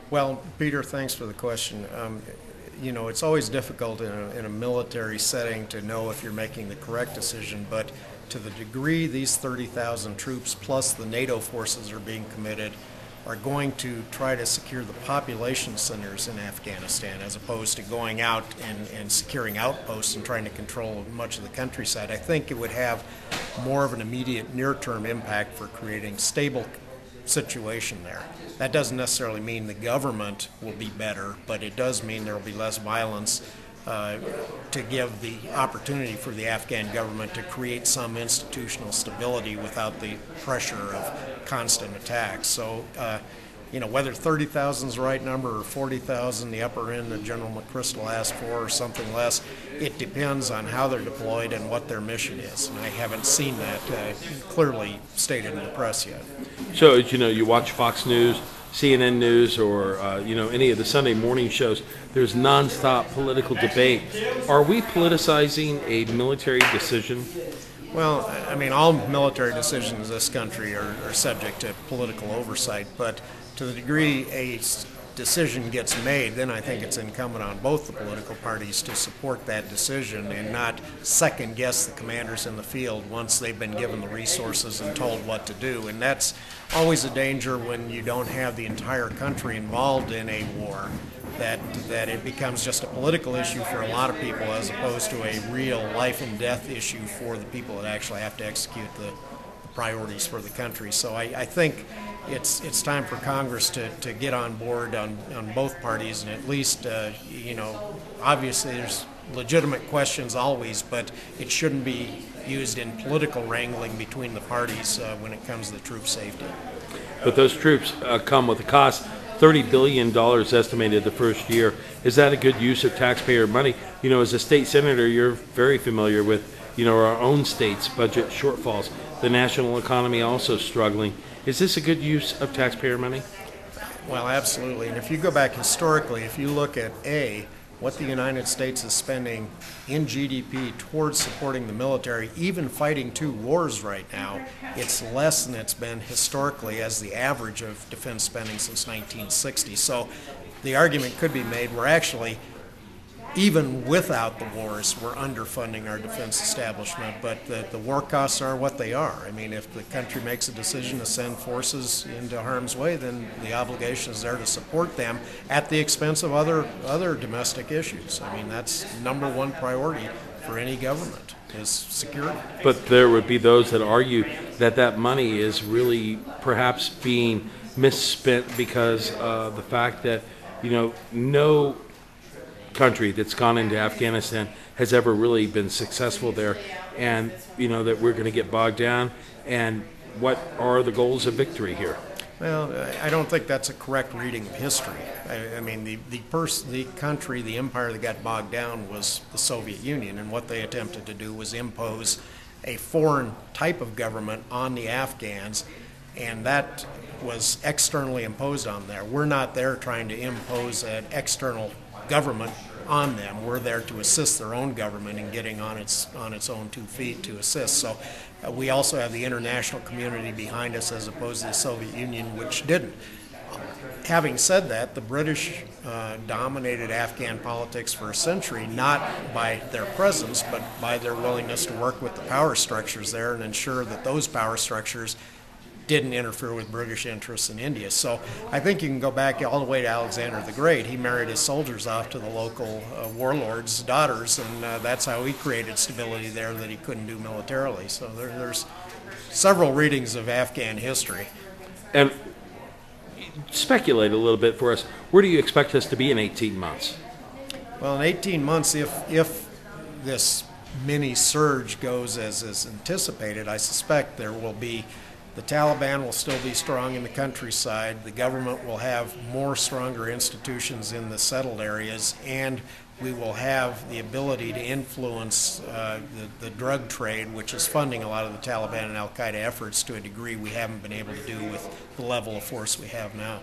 Well, Peter, thanks for the question. It's always difficult in a military setting to know if you're making the correct decision, but to the degree these 30,000 troops plus the NATO forces are being committed are going to try to secure the population centers in Afghanistan as opposed to going out and securing outposts and trying to control much of the countryside. I think it would have more of an immediate near-term impact for creating stable situation there. That doesn't necessarily mean the government will be better, but it does mean there will be less violence to give the opportunity for the Afghan government to create some institutional stability without the pressure of constant attacks. So, whether 30,000 is the right number or 40,000, the upper end that General McChrystal asked for, or something less, it depends on how they're deployed and what their mission is. And I haven't seen that clearly stated in the press yet. So, as you know, you watch Fox News, CNN News, or any of the Sunday morning shows, there's nonstop political debate. Are we politicizing a military decision? Well, I mean, all military decisions in this country are subject to political oversight, but to the degree a decision gets made, then I think it's incumbent on both the political parties to support that decision and not second guess the commanders in the field once they've been given the resources and told what to do. And that's always a danger when you don't have the entire country involved in a war, that it becomes just a political issue for a lot of people as opposed to a real life and death issue for the people that actually have to execute the priorities for the country. So I think it's time for Congress to get on board on both parties, and at least, obviously there's legitimate questions always, but it shouldn't be used in political wrangling between the parties when it comes to troop safety. But those troops come with a cost. $30 billion estimated the first year. Is that a good use of taxpayer money? As a state senator, you're very familiar with, our own state's budget shortfalls. The national economy also struggling. Is this a good use of taxpayer money? Well, absolutely. And if you go back historically, if you look at what the United States is spending in GDP towards supporting the military, even fighting two wars right now, it's less than it's been historically as the average of defense spending since 1960. So the argument could be made we're actually, even without the wars, we're underfunding our defense establishment, but the war costs are what they are. I mean, if the country makes a decision to send forces into harm's way, then the obligation is there to support them at the expense of other domestic issues. I mean, that's number one priority for any government, is security. But there would be those that argue that money is really perhaps being misspent because of the fact that, no country that's gone into Afghanistan has ever really been successful there, and that we're going to get bogged down. And what are the goals of victory here? Well, I don't think that's a correct reading of history. I mean, the country, the empire that got bogged down was the Soviet Union, and what they attempted to do was impose a foreign type of government on the Afghans, and that was externally imposed on there. We're not there trying to impose an external government on them. We're there to assist their own government in getting on its own 2 feet to assist. So we also have the international community behind us as opposed to the Soviet Union, which didn't. Having said that, the British dominated Afghan politics for a century, not by their presence, but by their willingness to work with the power structures there and ensure that those power structures didn't interfere with British interests in India. So I think you can go back all the way to Alexander the Great. He married his soldiers off to the local warlords' daughters, and that's how he created stability there that he couldn't do militarily. So there's several readings of Afghan history. And speculate a little bit for us. Where do you expect us to be in 18 months? Well, in 18 months, if this mini surge goes as is anticipated, I suspect there will be the Taliban will still be strong in the countryside. The government will have more stronger institutions in the settled areas, and we will have the ability to influence the drug trade, which is funding a lot of the Taliban and al-Qaeda efforts to a degree we haven't been able to do with the level of force we have now.